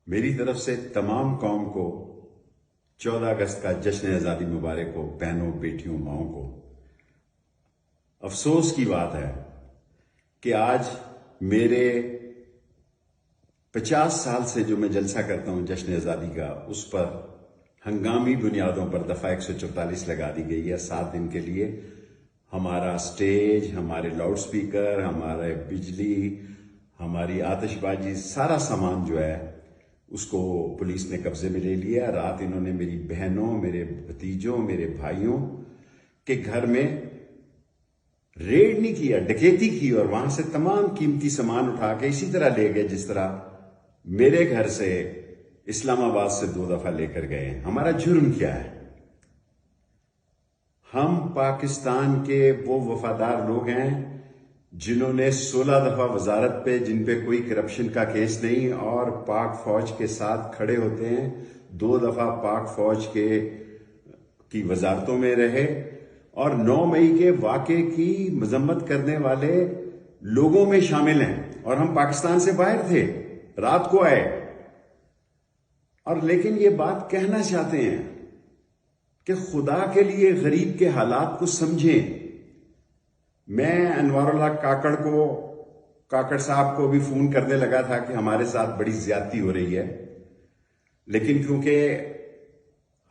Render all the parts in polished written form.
میری طرف سے تمام قوم کو 14 اگست کا جشن آزادی مبارک ہو، بہنوں، بیٹیوں، ماؤں کو۔ افسوس کی بات ہے کہ آج میرے 50 سال سے جو میں جلسہ کرتا ہوں جشن آزادی کا، اس پر ہنگامی بنیادوں پر دفعہ 144 لگا دی گئی ہے 7 دن کے لیے۔ ہمارا سٹیج، ہمارے لاؤڈ سپیکر، ہمارے بجلی، ہماری آتش بازی، سارا سامان جو ہے اس کو پولیس نے قبضے میں لے لیا۔ رات انہوں نے میری بہنوں، میرے بھتیجوں، میرے بھائیوں کے گھر میں ریڈ نہیں کیا، ڈکیتی کی، اور وہاں سے تمام قیمتی سامان اٹھا کے اسی طرح لے گئے جس طرح میرے گھر سے اسلام آباد سے 2 دفعہ لے کر گئے ہیں۔ ہمارا جرم کیا ہے؟ ہم پاکستان کے وہ وفادار لوگ ہیں جنہوں نے 16 دفعہ وزارت پہ، جن پہ کوئی کرپشن کا کیس نہیں، اور پاک فوج کے ساتھ کھڑے ہوتے ہیں۔ 2 دفعہ پاک فوج کی وزارتوں میں رہے، اور 9 مئی کے واقعے کی مذمت کرنے والے لوگوں میں شامل ہیں، اور ہم پاکستان سے باہر تھے، رات کو آئے، اور لیکن یہ بات کہنا چاہتے ہیں کہ خدا کے لیے غریب کے حالات کو سمجھیں۔ میں انوار اللہ کاکڑ صاحب کو بھی فون کرنے لگا تھا کہ ہمارے ساتھ بڑی زیادتی ہو رہی ہے، لیکن کیونکہ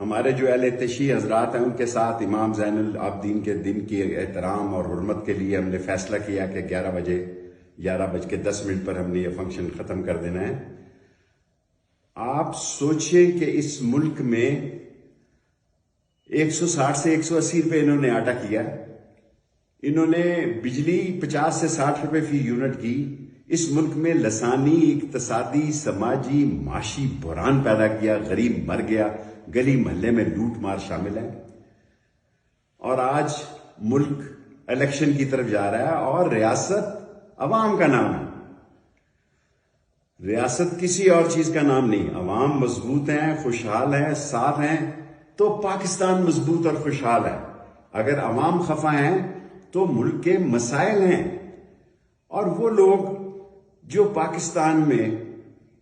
ہمارے جو اہل تشیع حضرات ہیں ان کے ساتھ امام زین العابدین کے دن کی احترام اور حرمت کے لیے ہم نے فیصلہ کیا کہ 11:10 پر ہم نے یہ فنکشن ختم کر دینا ہے۔ آپ سوچیں کہ اس ملک میں 160 سے 180 روپے انہوں نے آٹا کیا، انہوں نے بجلی 50 سے 60 روپے فی یونٹ کی۔ اس ملک میں لسانی، اقتصادی، سماجی، معاشی بحران پیدا کیا، غریب مر گیا، گلی محلے میں لوٹ مار شامل ہے، اور آج ملک الیکشن کی طرف جا رہا ہے، اور ریاست عوام کا نام ہے، ریاست کسی اور چیز کا نام نہیں۔ عوام مضبوط ہیں، خوشحال ہیں، ساتھ ہیں، تو پاکستان مضبوط اور خوشحال ہے۔ اگر عوام خفا ہیں تو ملک کے مسائل ہیں، اور وہ لوگ جو پاکستان میں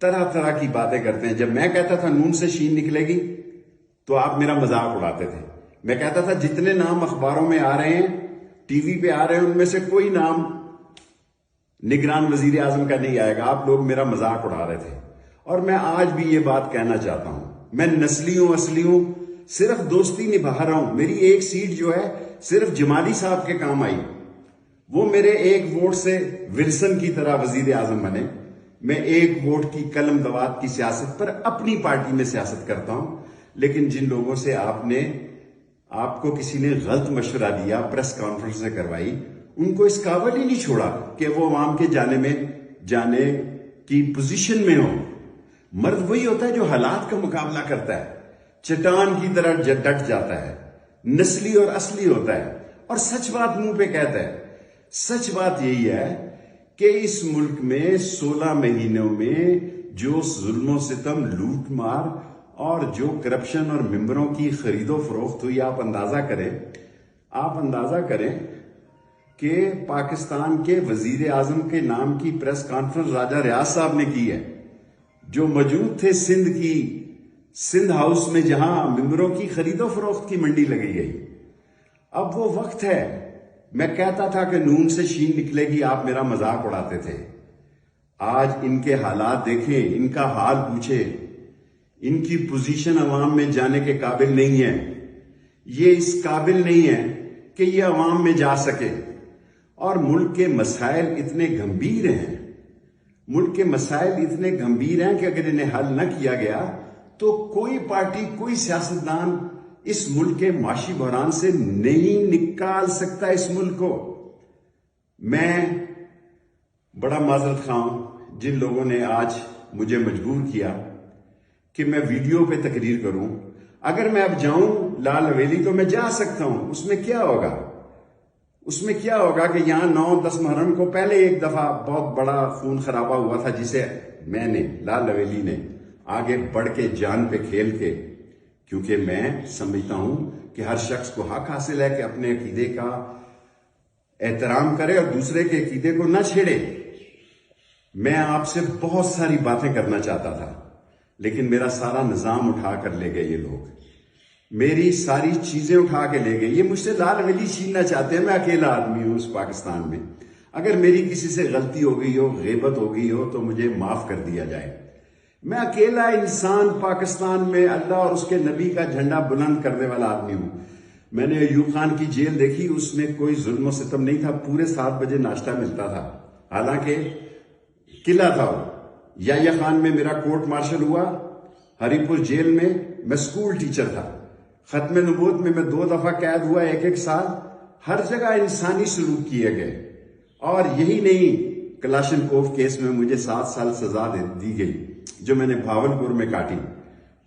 طرح طرح کی باتیں کرتے ہیں۔ جب میں کہتا تھا نون سے شین نکلے گی تو آپ میرا مذاق اڑاتے تھے۔ میں کہتا تھا جتنے نام اخباروں میں آ رہے ہیں، ٹی وی پہ آ رہے ہیں، ان میں سے کوئی نام نگران وزیر اعظم کا نہیں آئے گا، آپ لوگ میرا مذاق اڑا رہے تھے۔ اور میں آج بھی یہ بات کہنا چاہتا ہوں، میں نسلی ہوں، اصلی ہوں، صرف دوستی نبھا رہا ہوں۔ میری ایک سیٹ جو ہے صرف جمالی صاحب کے کام آئی، وہ میرے ایک ووٹ سے ولسن کی طرح وزیر اعظم بنے۔ میں ایک ووٹ کی قلم دوات کی سیاست پر اپنی پارٹی میں سیاست کرتا ہوں، لیکن جن لوگوں سے آپ کو کسی نے غلط مشورہ دیا، پریس کانفرنس کروائی، ان کو اس قابل ہی نہیں چھوڑا کہ وہ عوام کے جانے کی پوزیشن میں ہو۔ مرد وہی ہوتا ہے جو حالات کا مقابلہ کرتا ہے، چٹان کی طرح ڈٹ جاتا ہے، نسلی اور اصلی ہوتا ہے، اور سچ بات منہ پہ کہتا ہے۔ سچ بات یہی ہے کہ اس ملک میں 16 مہینوں میں جو ظلم و ستم، لوٹ مار، اور جو کرپشن اور ممبروں کی خرید و فروخت ہوئی، آپ اندازہ کریں کہ پاکستان کے وزیر اعظم کے نام کی پریس کانفرنس راجہ ریاض صاحب نے کی ہے، جو موجود تھے سندھ ہاؤس میں، جہاں ممبروں کی خرید و فروخت کی منڈی لگی گئی۔ اب وہ وقت ہے، میں کہتا تھا کہ نون سے شین نکلے گی، آپ میرا مذاق اڑاتے تھے۔ آج ان کے حالات دیکھیں، ان کا حال پوچھیں، ان کی پوزیشن عوام میں جانے کے قابل نہیں ہے، یہ اس قابل نہیں ہے کہ یہ عوام میں جا سکے۔ اور ملک کے مسائل اتنے گمبھیر ہیں، کہ اگر انہیں حل نہ کیا گیا تو کوئی پارٹی، کوئی سیاستدان اس ملک کے معاشی بحران سے نہیں نکال سکتا اس ملک کو۔ میں بڑا معذرت خواہ ہوں جن لوگوں نے آج مجھے مجبور کیا کہ میں ویڈیو پہ تقریر کروں۔ اگر میں اب جاؤں لال حویلی تو میں جا سکتا ہوں، اس میں کیا ہوگا کہ یہاں 9-10 محرم کو پہلے ایک دفعہ بہت بڑا خون خرابہ ہوا تھا، جسے میں نے، لال حویلی نے آگے بڑھ کے جان پہ کھیل کے، کیونکہ میں سمجھتا ہوں کہ ہر شخص کو حق حاصل ہے کہ اپنے عقیدے کا احترام کرے اور دوسرے کے عقیدے کو نہ چھیڑے۔ میں آپ سے بہت ساری باتیں کرنا چاہتا تھا، لیکن میرا سارا نظام اٹھا کر لے گئے یہ لوگ، میری ساری چیزیں اٹھا کے لے گئے. یہ مجھ سے لال ولی چھیننا چاہتے ہیں. میں اکیلا آدمی ہوں اس پاکستان میں. اگر میری کسی سے غلطی ہو گئی ہو، غیبت ہو گئی ہو، تو مجھے معاف کر دیا جائے. میں اکیلا انسان پاکستان میں اللہ اور اس کے نبی کا جھنڈا بلند کرنے والا آدمی ہوں. میں نے ایوب خان کی جیل دیکھی، اس میں کوئی ظلم و ستم نہیں تھا. پورے 7 بجے ناشتہ ملتا تھا، حالانکہ قلعہ تھا وہ. یحییٰ خان میں میرا کورٹ مارشل ہوا، ہری پور جیل میں میں سکول ٹیچر تھا. ختم نبوت میں 2 دفعہ قید ہوا، 1 سال. ہر جگہ انسانی سلوک کیے گئے. اور یہی نہیں، کلاشنکوف کیس میں مجھے 7 سال سزا دی گئی جو میں نے بھاولپور میں کاٹی.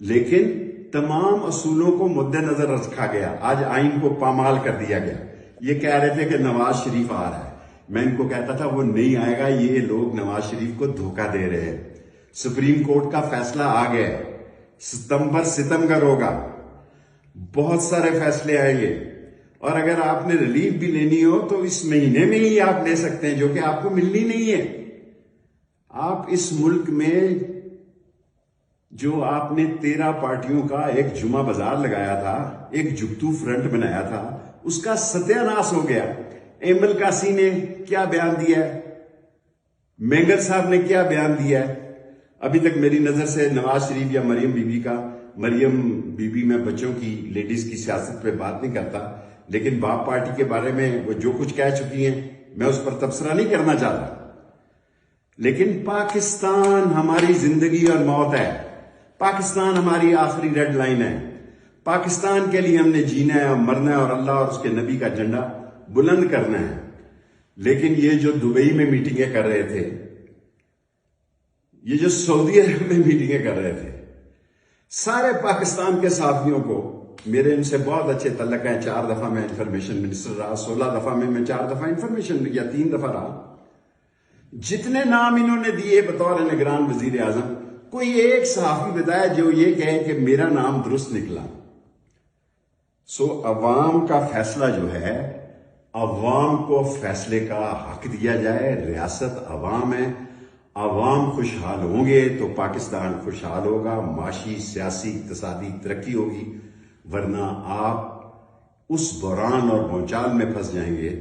لیکن تمام اصولوں کو مد نظر رکھا گیا. آج آئین کو پامال کر دیا گیا. یہ کہہ رہے تھے کہ نواز شریف آ رہا ہے. میں ان کو کہتا تھا وہ نہیں آئے گا، یہ لوگ نواز شریف کو دھوکہ دے رہے ہیں. سپریم کورٹ کا فیصلہ آ گیا، ستمبر ستمبر ہوگا، بہت سارے فیصلے آئیں گے. اور اگر آپ نے ریلیف بھی لینی ہو تو اس مہینے میں ہی آپ لے سکتے ہیں، جو کہ آپ کو ملنی نہیں ہے. آپ اس ملک میں جو آپ نے 13 پارٹیوں کا ایک جمعہ بازار لگایا تھا، ایک جگتو فرنٹ بنایا تھا، اس کا ستیہ ناش ہو گیا. ایمل کاسی نے کیا بیان دیا ہے، مینگر صاحب نے کیا بیان دیا ہے. ابھی تک میری نظر سے نواز شریف یا مریم بی بی میں بچوں کی، لیڈیز کی سیاست پہ بات نہیں کرتا، لیکن باپ پارٹی کے بارے میں وہ جو کچھ کہہ چکی ہیں میں اس پر تبصرہ نہیں کرنا چاہتا. لیکن پاکستان ہماری زندگی اور موت ہے. پاکستان ہماری آخری ریڈ لائن ہے. پاکستان کے لیے ہم نے جینا ہے اور مرنا ہے، اور اللہ اور اس کے نبی کا جھنڈا بلند کرنا ہے. لیکن یہ جو دبئی میں میٹنگیں کر رہے تھے، یہ جو سعودی عرب میں میٹنگیں کر رہے تھے، سارے پاکستان کے صحافیوں کو میرے ان سے بہت اچھے تعلق ہیں. 4 دفعہ میں انفارمیشن منسٹر رہا، 16 دفعہ میں 4 دفعہ انفارمیشن یا 3 دفعہ رہا. جتنے نام انہوں نے دیے بطور نگران وزیر اعظم، کوئی ایک صحافی بتایا جو یہ کہے کہ میرا نام درست نکلا. عوام کا فیصلہ جو ہے، عوام کو فیصلے کا حق دیا جائے. ریاست عوام ہے، عوام خوشحال ہوں گے تو پاکستان خوشحال ہوگا، معاشی، سیاسی، اقتصادی ترقی ہوگی. ورنہ آپ اس بحران اور بھونچال میں پھنس جائیں گے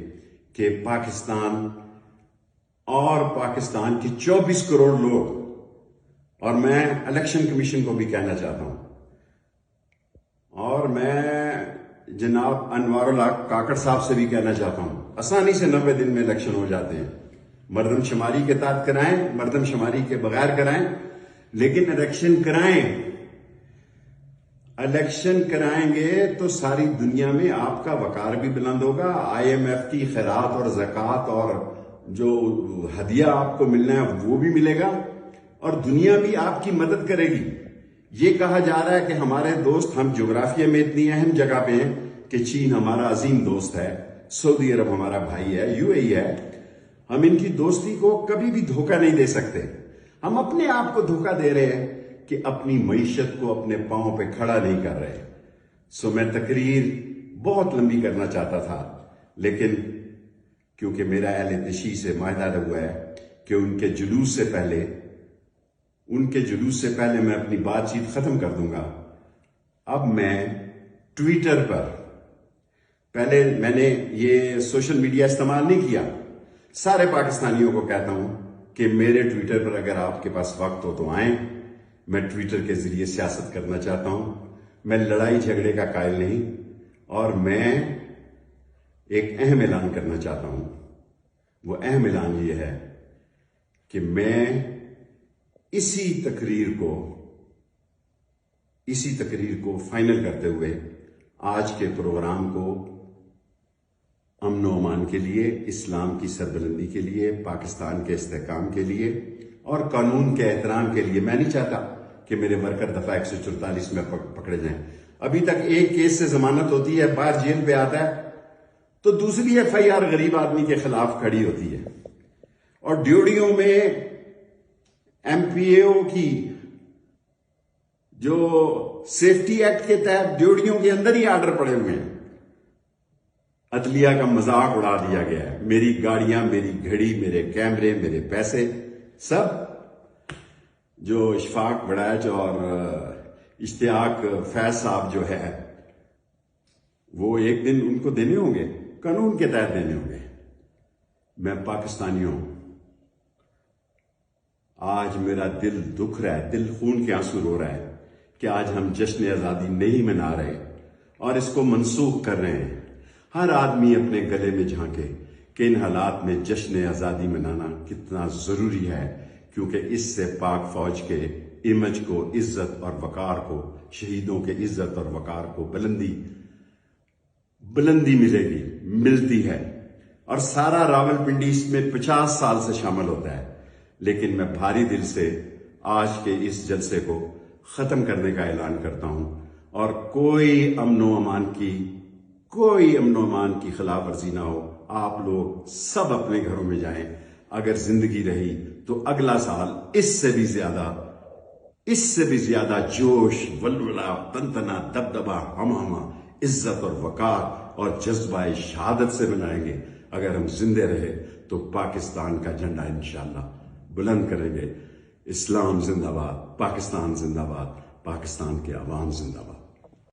کہ پاکستان اور پاکستان کے 24 کروڑ لوگ، اور میں الیکشن کمیشن کو بھی کہنا چاہتا ہوں، اور میں جناب انوار الحق کاکڑ صاحب سے بھی کہنا چاہتا ہوں، آسانی سے 90 دن میں الیکشن ہو جاتے ہیں. مردم شماری کے تحت کرائیں، مردم شماری کے بغیر کرائیں، لیکن الیکشن کرائیں. الیکشن کرائیں گے تو ساری دنیا میں آپ کا وقار بھی بلند ہوگا. IMF کی خیرات اور زکوٰۃ اور جو ہدیہ آپ کو ملنا ہے وہ بھی ملے گا، اور دنیا بھی آپ کی مدد کرے گی. یہ کہا جا رہا ہے کہ ہمارے دوست، ہم جغرافیہ میں اتنی اہم جگہ پہ ہیں کہ چین ہمارا عظیم دوست ہے، سعودی عرب ہمارا بھائی ہے، UAE ہے. ہم ان کی دوستی کو کبھی بھی دھوکہ نہیں دے سکتے. ہم اپنے آپ کو دھوکہ دے رہے ہیں کہ اپنی معیشت کو اپنے پاؤں پہ کھڑا نہیں کر رہے. میں تقریر بہت لمبی کرنا چاہتا تھا، لیکن کیونکہ میرا اہل تشیع سے معاہدہ ہوا ہے کہ ان کے جلوس سے پہلے میں اپنی بات چیت ختم کر دوں گا. اب میں ٹویٹر پر، پہلے میں نے یہ سوشل میڈیا استعمال نہیں کیا. سارے پاکستانیوں کو کہتا ہوں کہ میرے ٹویٹر پر اگر آپ کے پاس وقت ہو تو آئیں. میں ٹویٹر کے ذریعے سیاست کرنا چاہتا ہوں. میں لڑائی جھگڑے کا قائل نہیں، اور میں ایک اہم اعلان کرنا چاہتا ہوں. وہ اہم اعلان یہ ہے کہ میں اسی تقریر کو فائنل کرتے ہوئے آج کے پروگرام کو امن و امان کے لیے، اسلام کی سربلندی کے لیے، پاکستان کے استحکام کے لیے اور قانون کے احترام کے لیے، میں نہیں چاہتا کہ میرے ورکر دفعہ 144 میں پکڑے جائیں. ابھی تک ایک کیس سے ضمانت ہوتی ہے، باہر جیل پہ آتا ہے تو دوسری FIR غریب آدمی کے خلاف کھڑی ہوتی ہے. اور ڈیوڑیوں میں MPAO کی جو سیفٹی ایکٹ کے تحت ڈیوڑیوں کے اندر ہی آرڈر پڑے ہوئے ہیں. عدلیہ کا مذاق اڑا دیا گیا ہے. میری گاڑیاں، میری گھڑی، میرے کیمرے، میرے پیسے سب جو اشفاق وڑائچ اور اشتیاق فیض صاحب جو ہے وہ ایک دن ان کو دینے ہوں گے، قانون کے تحت دینے ہوں گے۔ میں پاکستانیوں، آج میرا دل دکھ رہا ہے، دل خون کے آنسو رو رہا ہے کہ آج ہم جشن آزادی نہیں منا رہے اور اس کو منسوخ کر رہے ہیں۔ ہر آدمی اپنے گلے میں جھانکے کہ ان حالات میں جشن آزادی منانا کتنا ضروری ہے، کیونکہ اس سے پاک فوج کے امیج کو، عزت اور وقار کو، شہیدوں کے عزت اور وقار کو بلندی ملے گی، ملتی ہے۔ اور سارا راولپنڈی اس میں 50 سال سے شامل ہوتا ہے، لیکن میں بھاری دل سے آج کے اس جلسے کو ختم کرنے کا اعلان کرتا ہوں، اور کوئی امن و امان کی خلاف ورزی نہ ہو۔ آپ لوگ سب اپنے گھروں میں جائیں، اگر زندگی رہی تو اگلا سال اس سے بھی زیادہ جوش، ولولہ، تنتنا، دبدبا، ہمہ، عزت اور وقار اور جذبہ شہادت سے منائیں گے۔ اگر ہم زندے رہے تو پاکستان کا جھنڈا انشاءاللہ بلند کریں گے۔ اسلام زندہ باد، پاکستان زندہ باد، پاکستان کے عوام زندہ باد۔